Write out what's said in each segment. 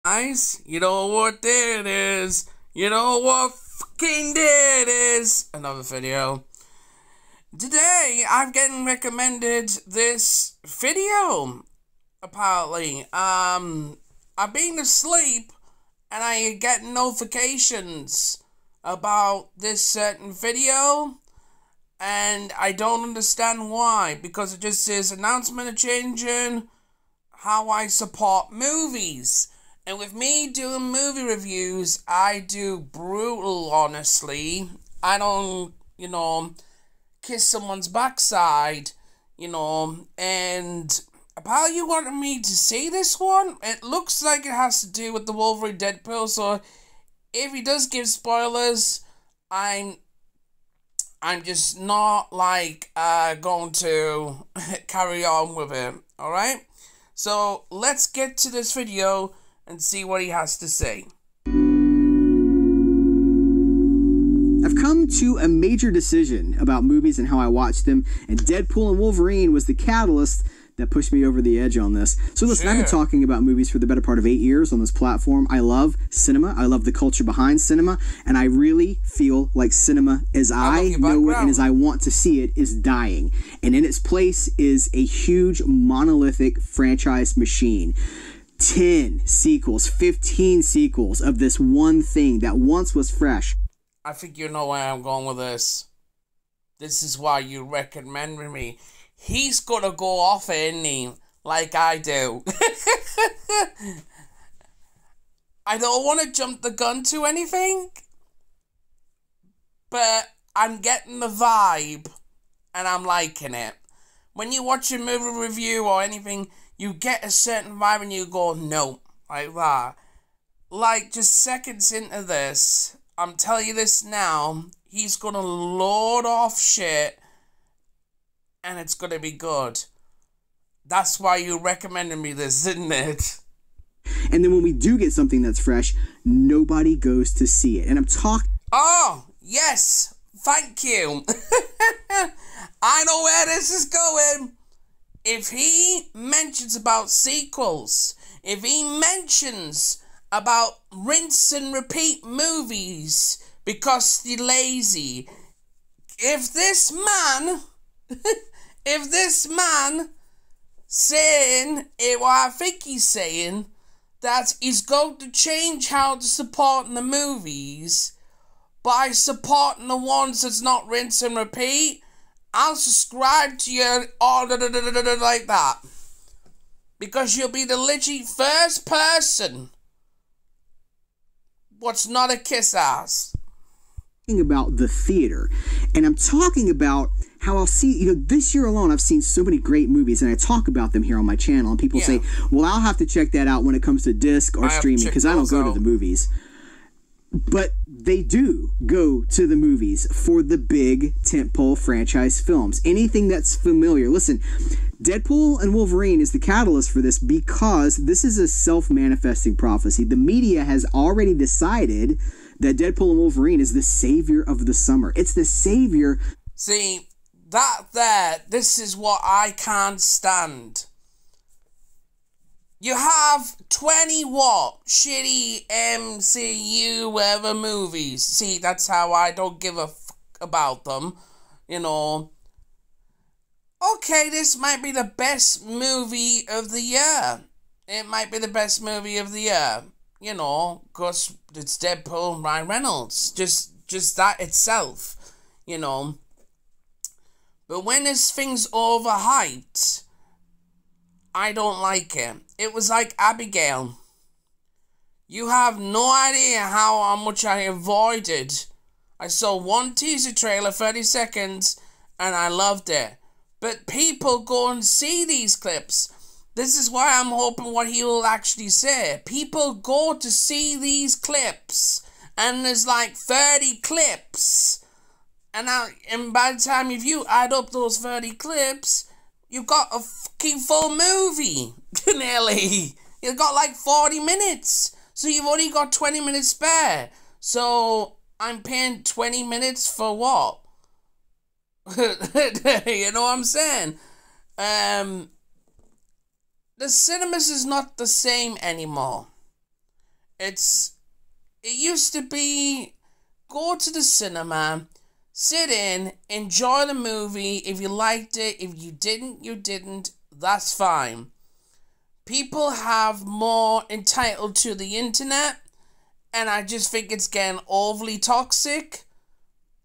Guys, you know what day it is? You know what fucking day it is? Another video. Today, I'm getting recommended this video. Apparently, I've been asleep and I get notifications about this certain video, and I don't understand why, because it just says announcement of changing how I support movies. And with me doing movie reviews, I do brutal, honestly. I don't, kiss someone's backside, and apparently you wanted me to see this one. It looks like it has to do with the Wolverine Deadpool, so if he does give spoilers, I'm just not, going to carry on with it, alright? So, let's get to this video and see what he has to say. I've come to a major decision about movies and how I watch them, and Deadpool and Wolverine was the catalyst that pushed me over the edge on this. So listen, I've been talking about movies for the better part of 8 years on this platform. I love cinema. I love the culture behind cinema, and I really feel like cinema, as I know it and as I want to see it, is dying. And in its place is a huge monolithic franchise machine. 10 sequels, 15 sequels of this one thing that once was fresh. I think you know where I'm going with this. This is why you recommended me. He's gonna go off, isn't he? Like I do. I don't want to jump the gun to anything, but I'm getting the vibe, and I'm liking it. When you watch a movie review or anything, you get a certain vibe and you go, no, like that. Like, just seconds into this, I'm telling you this now, he's gonna load off shit, and it's gonna be good. That's why you recommended me this, isn't it? And then when we do get something that's fresh, nobody goes to see it. And I'm talking... Oh, yes, thank you. I know where this is going. If he mentions about sequels, if he mentions about rinse and repeat movies because they're lazy, if this man saying what I think he's saying, that he's going to change how to support the movies by supporting the ones that's not rinse and repeat, I'll subscribe to you all like that. Because you'll be the literally first person what's not a kiss ass. About the theater, and I'm talking about how I'll see, this year alone I've seen so many great movies, and I talk about them here on my channel, and people say, well, I'll have to check that out when it comes to disc or streaming, because I don't go to the movies. But they do go to the movies for the big tentpole franchise films. Anything that's familiar. Listen, Deadpool and Wolverine is the catalyst for this because this is a self-manifesting prophecy. The media has already decided that Deadpool and Wolverine is the savior of the summer. It's the savior. See, this is what I can't stand. You have 20 shitty MCU whatever movies. See, that's how I don't give a fuck about them. Okay, this might be the best movie of the year. It might be the best movie of the year. Because it's Deadpool and Ryan Reynolds. Just that itself. But when this thing's overhyped, I don't like it. It was like Abigail. You have no idea how much I avoided. I saw one teaser trailer, 30 seconds, and I loved it. But people go and see these clips. This is why I'm hoping what he will actually say. People go to see these clips, and there's like 30 clips. And by the time you add up those 30 clips, you've got a fucking full movie, nearly. You've got like 40 minutes. So you've only got 20 minutes spare. So I'm paying 20 minutes for what? You know what I'm saying? The cinemas is not the same anymore. It used to be go to the cinema, sit in, enjoy the movie. If you liked it, if you didn't, you didn't. That's fine. People have more entitled to the internet, and I just think it's getting overly toxic.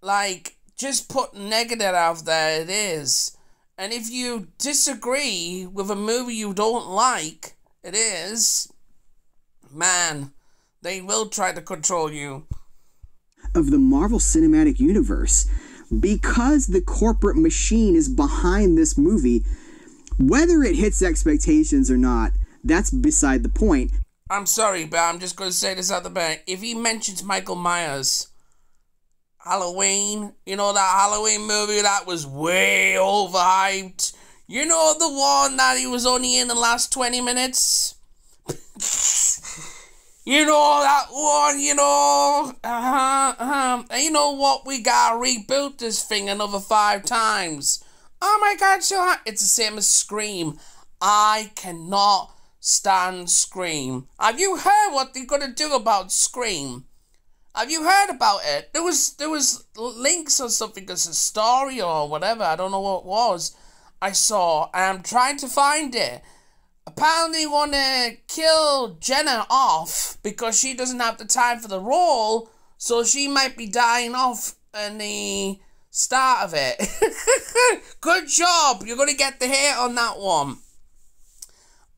Like, just put negative out there, it is. And if you disagree with a movie you don't like, it is, man, they will try to control you. Of the Marvel Cinematic Universe, because the corporate machine is behind this movie, whether it hits expectations or not, that's beside the point. I'm sorry, but I'm just going to say this out the back. If he mentions Michael Myers, Halloween, you know that Halloween movie that was way overhyped? You know the one that he was only in the last 20 minutes? You know that one, you know? And you know what? We gotta reboot this thing another 5 times. Oh my god, so it's the same as Scream. I cannot stand Scream. Have you heard what they're gonna do about Scream? Have you heard about it? There was links or something as a story or whatever. I don't know what it was. I saw, and I'm trying to find it. Apparently want to kill Jenna off because she doesn't have the time for the role, so she might be dying off in the start of it. Good job. You're going to get the hit on that one.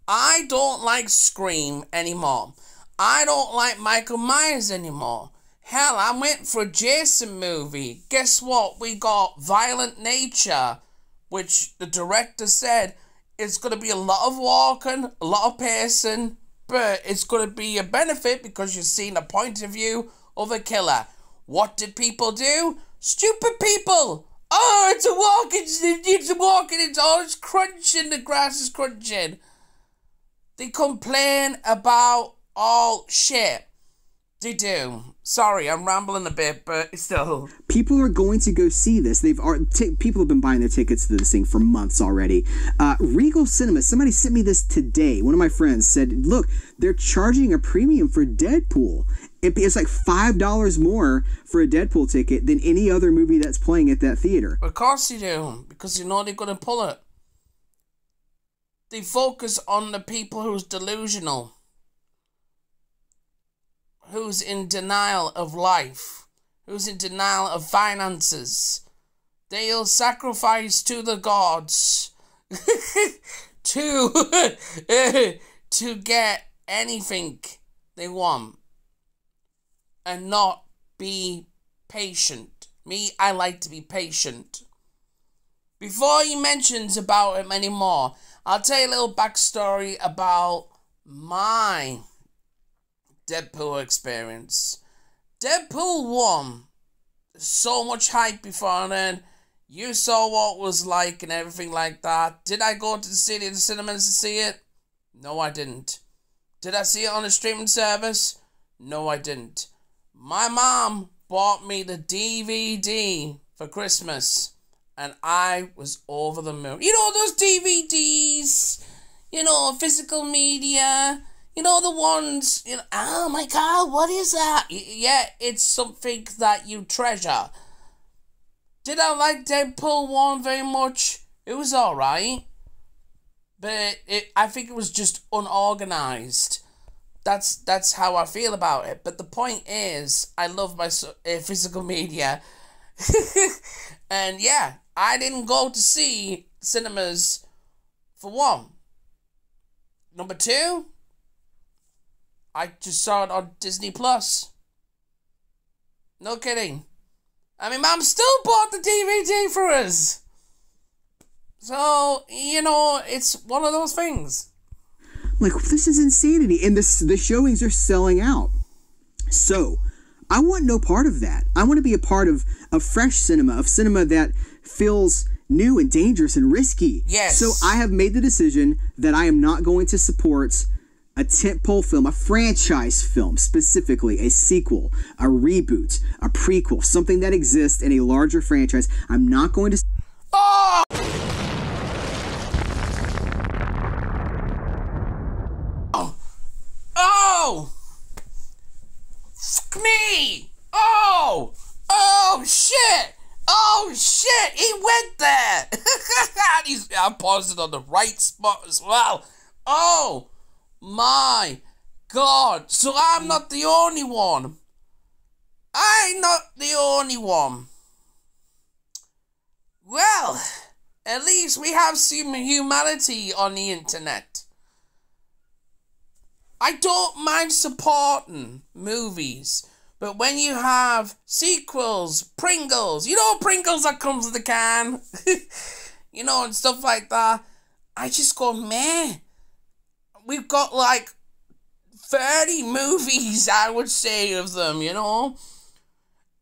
I don't like Scream anymore. I don't like Michael Myers anymore. Hell, I went for a Jason movie. Guess what? We got Violent Nature, which the director said it's going to be a lot of walking, a lot of pacing, but it's going to be a benefit because you're seeing a point of view of a killer. What did people do? Stupid people! Oh, it's walking, it's crunching, the grass is crunching. They complain about all shit. They do. Sorry, I'm rambling a bit, but still. People are going to go see this. People have been buying their tickets to this thing for months already. Regal Cinema, somebody sent me this today. One of my friends said, look, they're charging a premium for Deadpool. It's like $5 more for a Deadpool ticket than any other movie that's playing at that theater. Of course you do, because you know they're going to pull it. They focus on the people who's delusional, who's in denial of life, who's in denial of finances. They'll sacrifice to the gods to get anything they want and not be patient. Me, I like to be patient. Before he mentions about him anymore, I'll tell you a little backstory about my Deadpool experience. Deadpool 1, so much hype before then. You saw what it was like and everything like that. Did I go to the cinemas to see it? No, I didn't. Did I see it on a streaming service? No, I didn't. My mom bought me the DVD for Christmas, and I was over the moon. You know those DVDs? You know, physical media? You know, the ones, you know, oh my god, what is that? Yeah, it's something that you treasure. Did I like Deadpool 1 very much? It was alright. But I think it was just unorganized. That's how I feel about it. But the point is, I love my physical media. And yeah, I didn't go to see cinemas for 1. Number 2, I just saw it on Disney Plus. No kidding. I mean, Mom still bought the DVD for us. So, you know, it's one of those things. Like, this is insanity. And the showings are selling out. So, I want no part of that. I want to be a part of fresh cinema, of cinema that feels new and dangerous and risky. Yes. So, I have made the decision that I am not going to support a tentpole film, a franchise film, specifically a sequel, a reboot, a prequel, something that exists in a larger franchise. I'm not going to... Oh! Oh! Fuck me! Oh! Oh, shit! Oh, shit! He went there! I paused it on the right spot as well. Oh, my God. So I'm not the only one. I'm not the only one. Well, at least we have some humanity on the internet. I don't mind supporting movies, but when you have sequels, Pringles, you know Pringles that comes with a can, you know, and stuff like that, I just go, meh. We've got like 30 movies, I would say, of them, you know.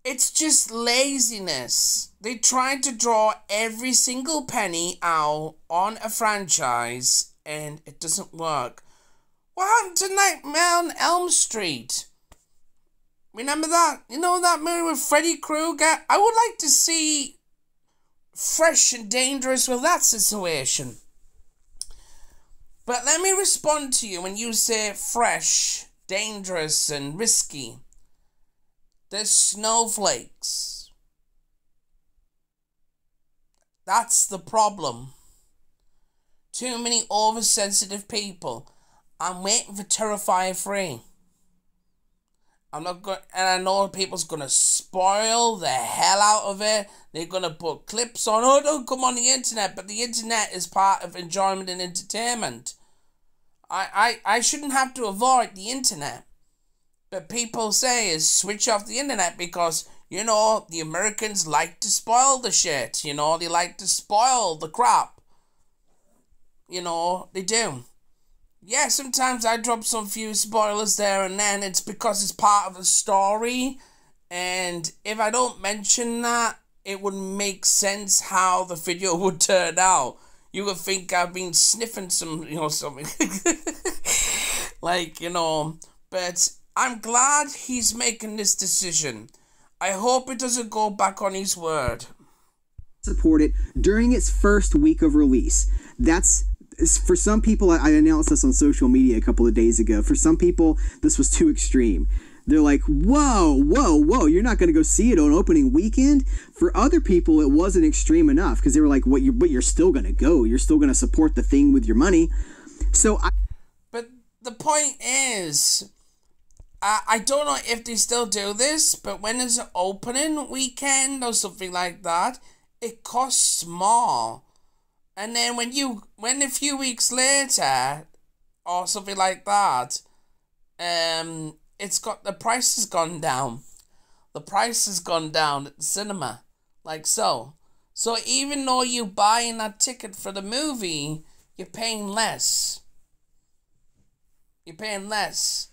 It's just laziness. They try to draw every single penny out on a franchise, and it doesn't work. What happened to Nightmare on Elm Street? Remember that? You know that movie with Freddy Krueger? I would like to see Fresh and Dangerous with that situation. But let me respond to you when you say fresh, dangerous, and risky. They're snowflakes. That's the problem. Too many oversensitive people. I'm waiting for Terrifier 3. I'm not going, and I know people's gonna spoil the hell out of it. They're gonna put clips on. Oh, don't come on the internet, but the internet is part of enjoyment and entertainment. I shouldn't have to avoid the internet. But people say is switch off the internet because, you know, the Americans like to spoil the shit. You know, they like to spoil the crap. You know, they do. Yeah, sometimes I drop some few spoilers there and then. It's because it's part of the story. And if I don't mention that, it wouldn't make sense how the video would turn out. You would think I've been sniffing some, you know, something. Like, you know. But I'm glad he's making this decision. I hope it doesn't go back on his word. Support it during its first week of release. That's, for some people, I announced this on social media a couple of days ago. For some people, this was too extreme. They're like, whoa, you're not going to go see it on opening weekend? For other people, it wasn't extreme enough because they were like, but you're still going to go. You're still going to support the thing with your money. But the point is, I don't know if they still do this, but when it's an opening weekend or something like that, it costs more. And then when a few weeks later, or something like that, the price has gone down. The price has gone down at the cinema. Like so. So even though you're buying that ticket for the movie, you're paying less. You're paying less.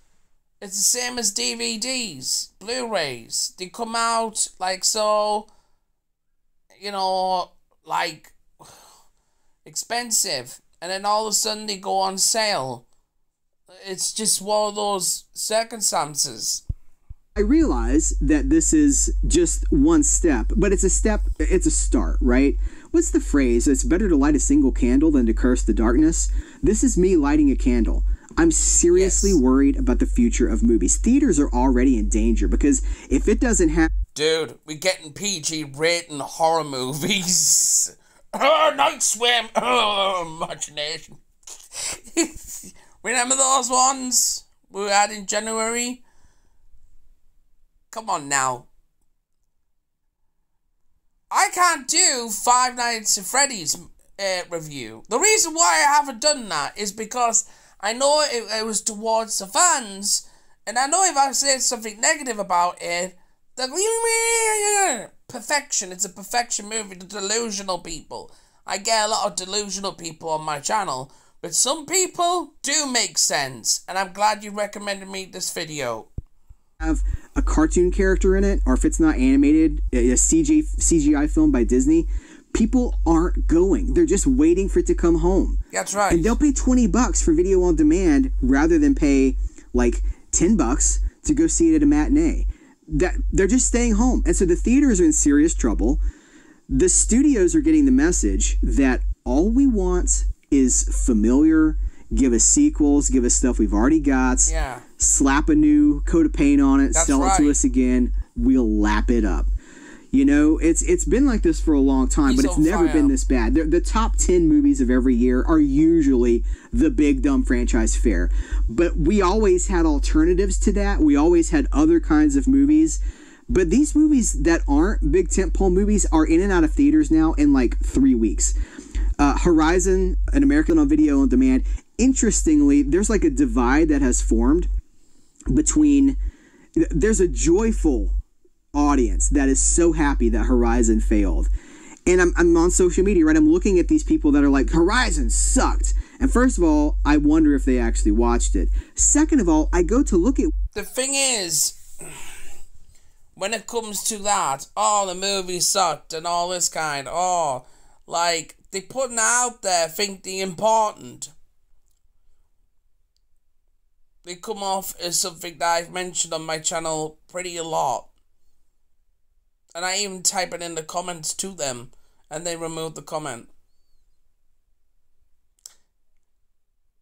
It's the same as DVDs, Blu-rays. They come out like so, you know, like expensive. And then all of a sudden they go on sale. It's just one of those circumstances. I realize that this is just one step, but it's a start, right? What's the phrase? It's better to light a single candle than to curse the darkness. This is me lighting a candle. I'm seriously worried about the future of movies. Theaters are already in danger because if it doesn't have... Dude, we're getting PG rating horror movies. Oh, Night Swim. Oh, imagination. Remember those ones we had in January? Come on now. I can't do Five Nights at Freddy's review. The reason why I haven't done that is because I know it was towards the fans, and I know if I say something negative about it, perfection. It's a perfection movie. The delusional people. I get a lot of delusional people on my channel, but some people do make sense, and I'm glad you recommended me this video. Have a cartoon character in it, or if it's not animated, a CGI film by Disney, people aren't going. They're just waiting for it to come home. That's right. And they'll pay $20 for video on demand rather than pay like $10 to go see it at a matinee. They're just staying home. And so the theaters are in serious trouble. The studios are getting the message that all we want is familiar give us sequels, give us stuff we've already got, slap a new coat of paint on it, sell it to us again, we'll lap it up. You know, it's been like this for a long time, but it's never been this bad. The top 10 movies of every year are usually the big dumb franchise fare. But we always had alternatives to that. We always had other kinds of movies. But these movies that aren't big tentpole movies are in and out of theaters now in like 3 weeks. Horizon, an American on Video on Demand. Interestingly, there's like a divide that has formed between... There's a joyful audience that is so happy that Horizon failed. And I'm on social media, right? I'm looking at these people that are like, Horizon sucked. And first of all, I wonder if they actually watched it. Second of all, I go to look at... The thing is, when it comes to that, oh, the movie sucked and all this kind, oh, like, they putting out there think they're important. They come off as something that I've mentioned on my channel pretty a lot. And I even type it in the comments to them, and they remove the comment.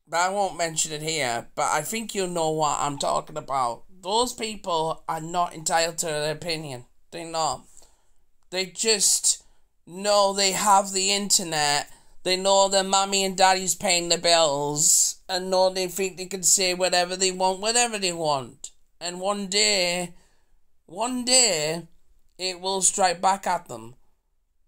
But I won't mention it here, but I think you know what I'm talking about. Those people are not entitled to their opinion. They're not. They just know they have the internet. They know their mommy and daddy's paying the bills, and know they think they can say whatever they want, whatever they want. And one day, it will strike back at them.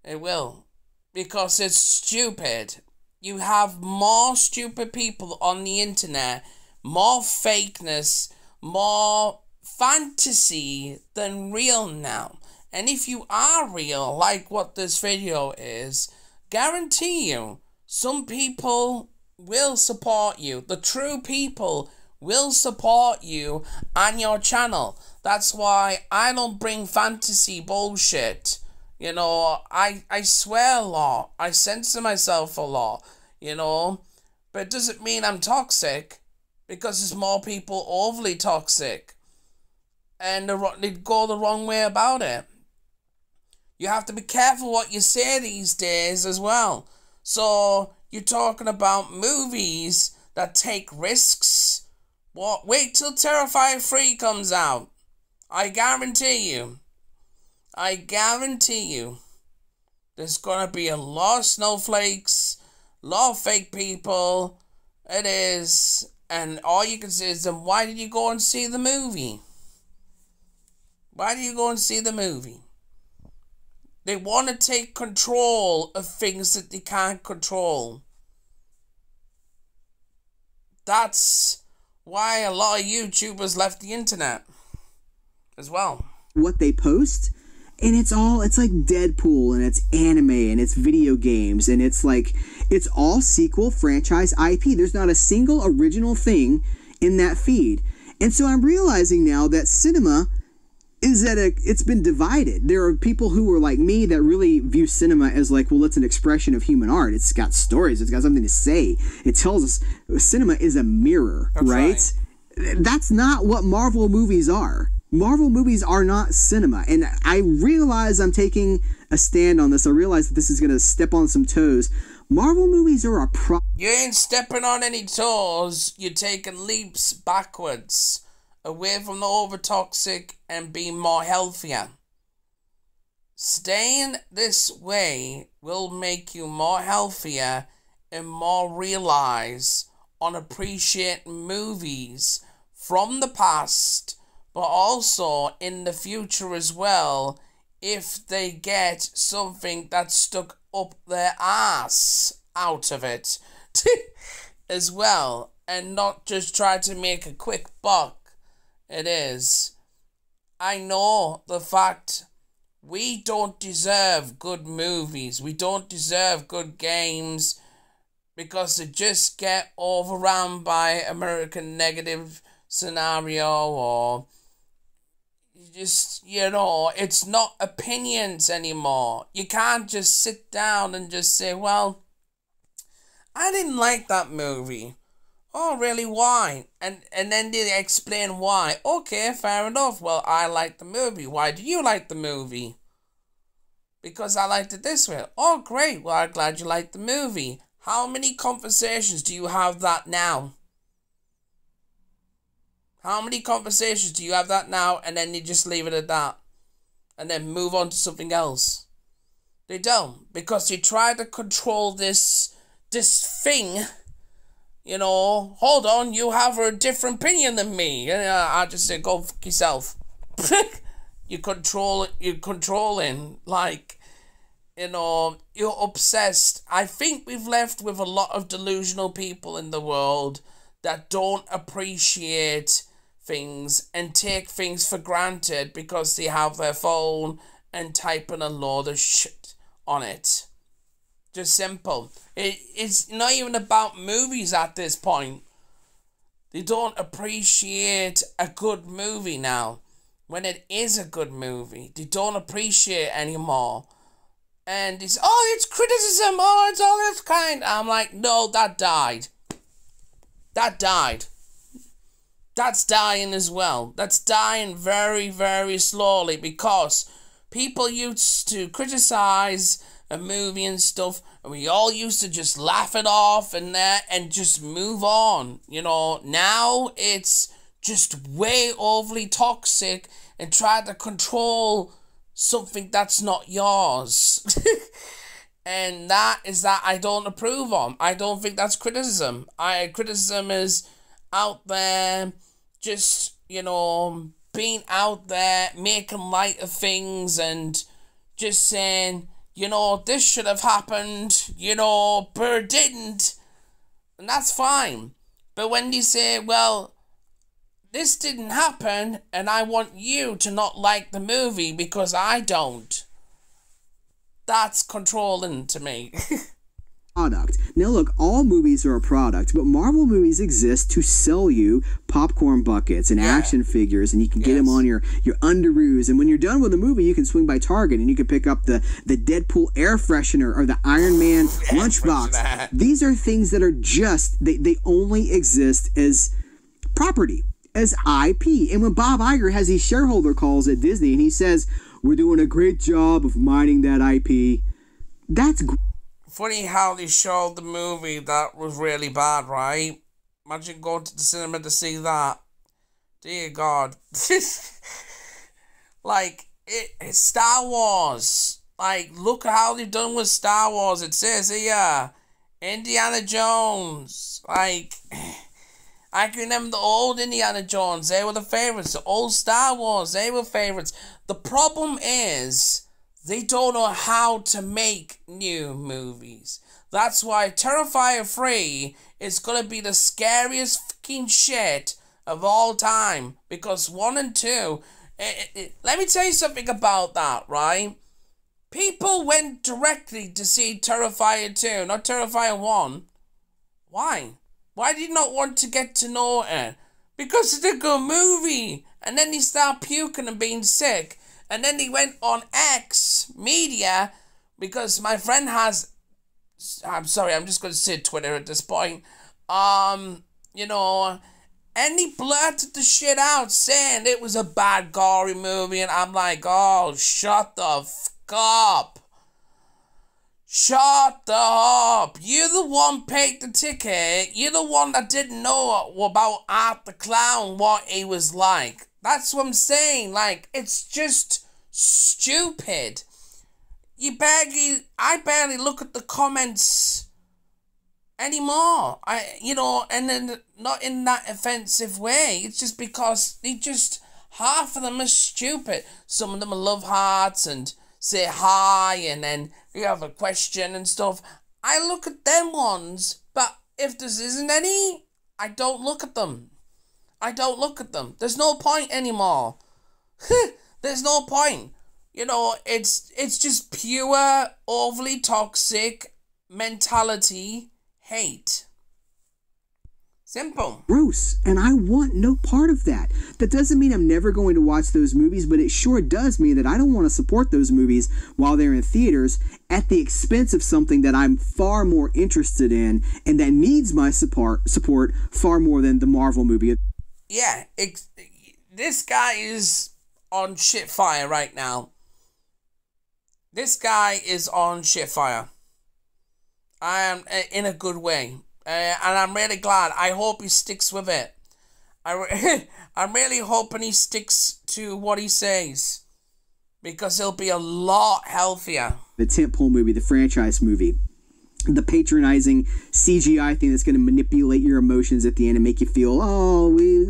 It will. Because it's stupid. You have more stupid people on the internet, more fakeness, more fantasy than real now. And if you are real, like what this video is, guarantee you, some people will support you. The true people will support you on your channel. That's why I don't bring fantasy bullshit. You know, I swear a lot. I censor myself a lot, you know. But it doesn't mean I'm toxic, because there's more people overly toxic. And they go the wrong way about it. You have to be careful what you say these days as well. So, you're talking about movies that take risks. What? Wait till Terrifier 3 comes out. I guarantee you. There's gonna be a lot of snowflakes, a lot of fake people. It is. And all you can say is, then why did you go and see the movie? Why do you go and see the movie? They want to take control of things that they can't control. That's why a lot of YouTubers left the internet as well. What they post, and it's like Deadpool, and it's anime, and it's video games, and it's all sequel franchise IP. There's not a single original thing in that feed. And so I'm realizing now that cinema is it's been divided. There are people who are like me that really view cinema as like, well, it's an expression of human art. It's got stories. It's got something to say. It tells us cinema is a mirror, right? That's not what Marvel movies are. Marvel movies are not cinema. And I realize I'm taking a stand on this. I realize that this is going to step on some toes. Marvel movies are a You ain't stepping on any toes. You're taking leaps backwards, away from the over-toxic and being more healthier. Staying this way will make you more healthier and more realize on appreciating movies from the past, but also in the future as well, if they get something that's stuck up their ass out of it as well, and not just try to make a quick buck. It is. I know the fact we don't deserve good movies. We don't deserve good games because they just get overrun by American negative scenario, or just, you know, it's not opinions anymore. You can't just sit down and just say, well, I didn't like that movie. Oh, really? Why? And then they explain why. Okay, fair enough. Well, I liked the movie. Why do you like the movie? Because I liked it this way. Oh, great. Well, I'm glad you liked the movie. How many conversations do you have that now? How many conversations do you have that now, and then you just leave it at that? And then move on to something else? They don't, because you try to control this thing. You know, hold on, you have a different opinion than me. And I just say, go fuck yourself. You're controlling, like, you know, you're obsessed. I think we've left with a lot of delusional people in the world that don't appreciate things and take things for granted because they have their phone and type in a load of shit on it. Just simple. It's not even about movies at this point. They don't appreciate a good movie now. When it is a good movie, they don't appreciate anymore. And it's, oh, it's criticism, oh, it's all this kind. I'm like, no, that died. That died. That's dying as well. That's dying very, very slowly because people used to criticize a movie and stuff, and we all used to just laugh it off and that and just move on. You know, now it's just way overly toxic and try to control something that's not yours. And that I don't approve of. I don't think that's criticism. Criticism is out there, just, you know, being out there, making light of things and just saying, you know, this should have happened, you know, but it didn't. And that's fine. But when you say, well, this didn't happen and I want you to not like the movie because I don't, that's controlling to me. Product. Now look, all movies are a product, but Marvel movies exist to sell you popcorn buckets and action figures, and you can get them on your underoos, and when you're done with the movie, you can swing by Target and you can pick up the Deadpool air freshener or the Iron Man lunchbox. These are things that are just, they only exist as property, as IP. And when Bob Iger has these shareholder calls at Disney and he says, we're doing a great job of mining that IP, that's great. Funny how they showed the movie that was really bad, right? Imagine going to the cinema to see that. Dear God. Like, it's Star Wars. Like, look at how they've done with Star Wars. It says here, Indiana Jones. Like, I can remember the old Indiana Jones. They were the favorites. The old Star Wars, they were favorites. The problem is, they don't know how to make new movies. That's why Terrifier 3 is going to be the scariest fucking shit of all time. Because 1 and 2... let me tell you something about that, right? People went directly to see Terrifier 2, not Terrifier 1. Why? Why did you not want to get to know it? Because it's a good movie. And then you start puking and being sick. And then he went on X Media, because my friend has, I'm sorry, I'm just going to say Twitter at this point, you know, and he blurted the shit out saying it was a bad, gory movie, and I'm like, oh, shut the fuck up. Shut up. You're the one paid the ticket. You're the one that didn't know about Art the Clown, what he was like. That's what I'm saying. Like, it's just stupid. I barely look at the comments anymore. And then not in that offensive way. It's just because half of them are stupid. Some of them are love hearts and say hi and then you have a question and stuff. I look at them ones, but if there isn't any, I don't look at them. I don't look at them. There's no point anymore. There's no point. You know, it's just pure, overly toxic mentality hate. Simple. Bruce, and I want no part of that. That doesn't mean I'm never going to watch those movies, but it sure does mean that I don't want to support those movies while they're in theaters at the expense of something that I'm far more interested in and that needs my support far more than the Marvel movie. Yeah, this guy is on shit fire right now. This guy is on shit fire. In a good way. And I'm really glad. I hope he sticks with it. I'm really hoping he sticks to what he says, because he'll be a lot healthier. The tentpole movie, the franchise movie, the patronizing CGI thing that's going to manipulate your emotions at the end and make you feel,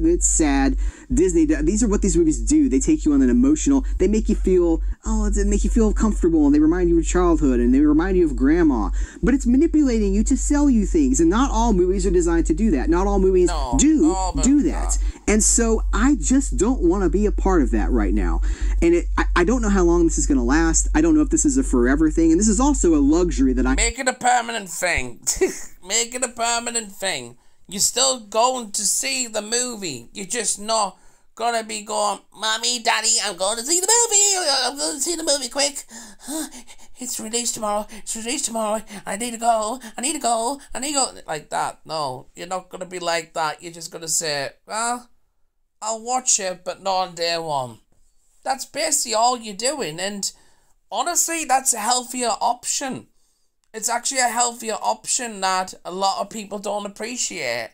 it's sad. Disney, these are what these movies do. They take you on an emotional, they make you feel, they make you feel comfortable, and they remind you of childhood, and they remind you of grandma. But it's manipulating you to sell you things, and not all movies are designed to do that. Not all movies do that. And so I just don't want to be a part of that right now. And I don't know how long this is going to last. I don't know if this is a forever thing. And this is also a luxury that Make it a permanent thing. Make it a permanent thing. You're still going to see the movie. You're just not going to be going, Mommy, Daddy, I'm going to see the movie. I'm going to see the movie quick. It's released tomorrow. It's released tomorrow. I need to go. I need to go. I need to go. Like that. No, you're not going to be like that. You're just going to say, well, I'll watch it, but not on day one. That's basically all you're doing. And honestly, that's a healthier option. It's actually a healthier option that a lot of people don't appreciate.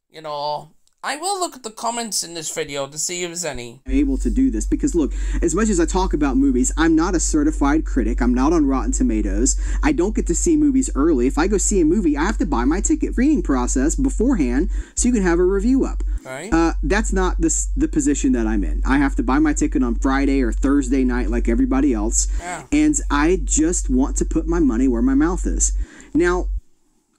You know, I will look at the comments in this video to see if there's any. I'm able to do this because, look, as much as I talk about movies, I'm not a certified critic. I'm not on Rotten Tomatoes. I don't get to see movies early. If I go see a movie, I have to buy my ticket reading process beforehand so you can have a review up. Right. That's not the position that I'm in. I have to buy my ticket on Friday or Thursday night like everybody else. Yeah. And I just want to put my money where my mouth is. Now,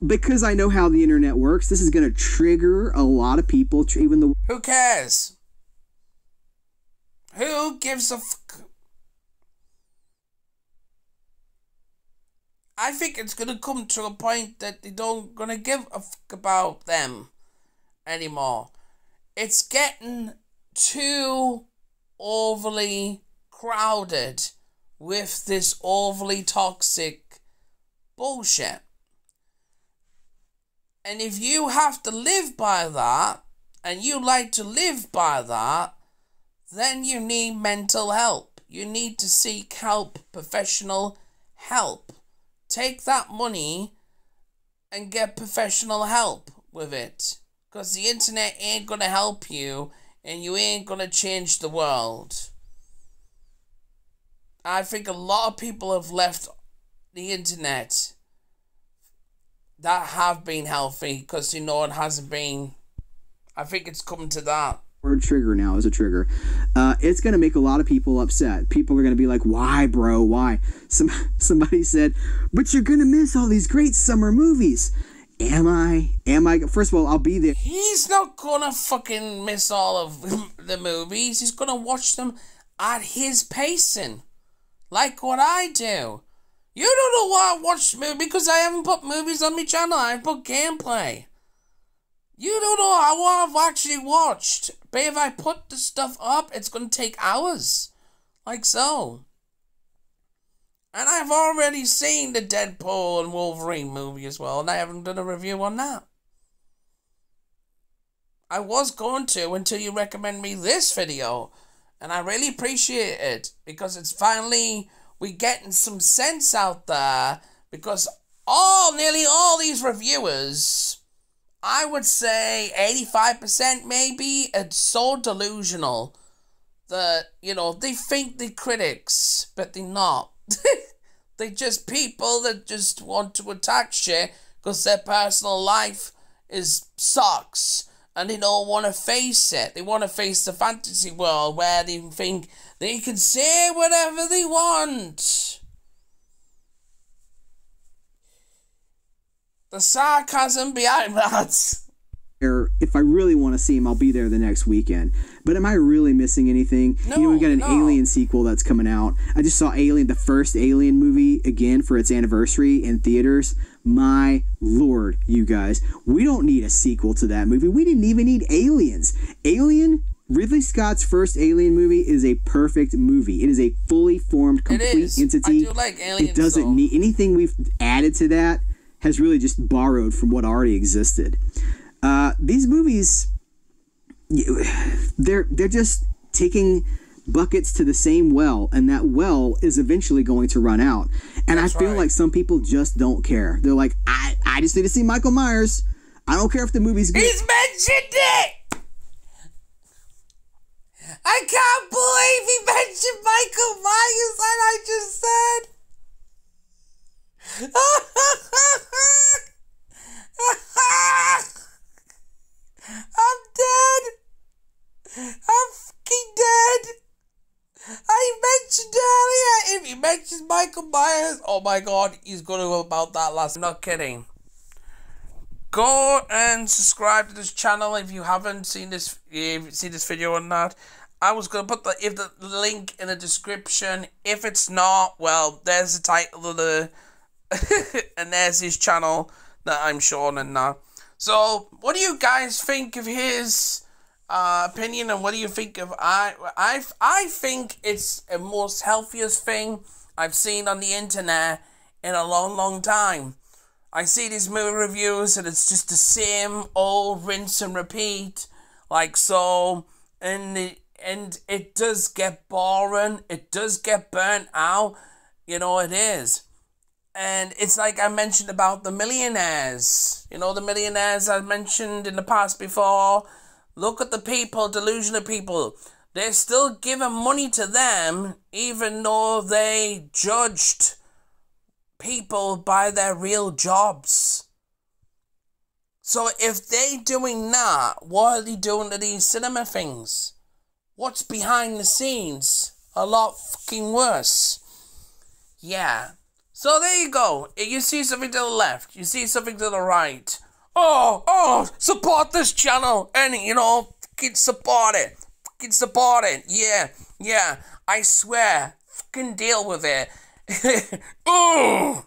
because I know how the internet works, this is going to trigger a lot of people, even the... Who cares? Who gives a fuck? I think it's going to come to a point that they don't going to give a fuck about them anymore. It's getting too overly crowded with this overly toxic bullshit. And if you have to live by that, and you like to live by that, then you need mental help. You need to seek help, professional help. Take that money and get professional help with it. Because the internet ain't going to help you, and you ain't going to change the world. I think a lot of people have left the internet that have been healthy because, you know, it hasn't been. I think it's come to that. Word trigger now is a trigger. It's going to make a lot of people upset. People are going to be like, why, bro? Why? Somebody said, but you're going to miss all these great summer movies. Am I? First of all, I'll be there. He's not going to fucking miss all of the movies. He's going to watch them at his pacing. Like what I do. You don't know why I watch movies because I haven't put movies on my channel. I've put gameplay. You don't know how I've actually watched. But if I put the stuff up, it's going to take hours. Like so. And I've already seen the Deadpool and Wolverine movie as well. And I haven't done a review on that. I was going to until you recommend me this video. And I really appreciate it. Because it's finally... we're getting some sense out there, because nearly all these reviewers, I would say 85% maybe, are so delusional that, you know, they think they're critics, but they're not. They're just people that just want to attack shit because their personal life sucks. And they don't want to face it. They want to face the fantasy world where they think they can say whatever they want. The sarcasm behind that. If I really want to see him, I'll be there the next weekend. But am I really missing anything? No, you know, we got an Alien sequel that's coming out. I just saw Alien, the first Alien movie, again for its anniversary in theaters. My lord, you guys. We don't need a sequel to that movie. We didn't even need Aliens. Ridley Scott's first Alien movie is a perfect movie. It is a fully formed, complete entity. I do like Aliens. It doesn't need anything we've added to that. Has really just borrowed from what already existed. These movies, they're just taking buckets to the same well, and that well is eventually going to run out. And I feel like some people just don't care. They're like, I just need to see Michael Myers. I don't care if the movie's good. He's mentioned it! I can't believe he mentioned Michael Myers and I just said. I'm dead. I'm fucking dead. I mentioned earlier, if he mentions Michael Myers, oh my god, he's gonna go about that last. I'm not kidding. Go and subscribe to this channel if you haven't seen this, video or not. I was gonna put the link in the description. If it's not, well, there's the title of the and there's his channel that I'm showing and that. So, what do you guys think of his opinion, and what do you think of I think it's the most healthiest thing I've seen on the internet in a long time. I see these movie reviews and it's just the same old rinse and repeat, like so, and it does get boring, it does get burnt out, you know, it is. And it's like I mentioned about the millionaires, you know, the millionaires I mentioned in the past before. Look at the people, delusional people. They're still giving money to them, even though they judged people by their real jobs. So if they doing that, what are they doing to these cinema things? What's behind the scenes? A lot fucking worse. Yeah. So there you go. You see something to the left. You see something to the right. Oh, support this channel. And, you know, fucking support it. Fucking support it. Yeah. I swear. Fucking deal with it. Oh.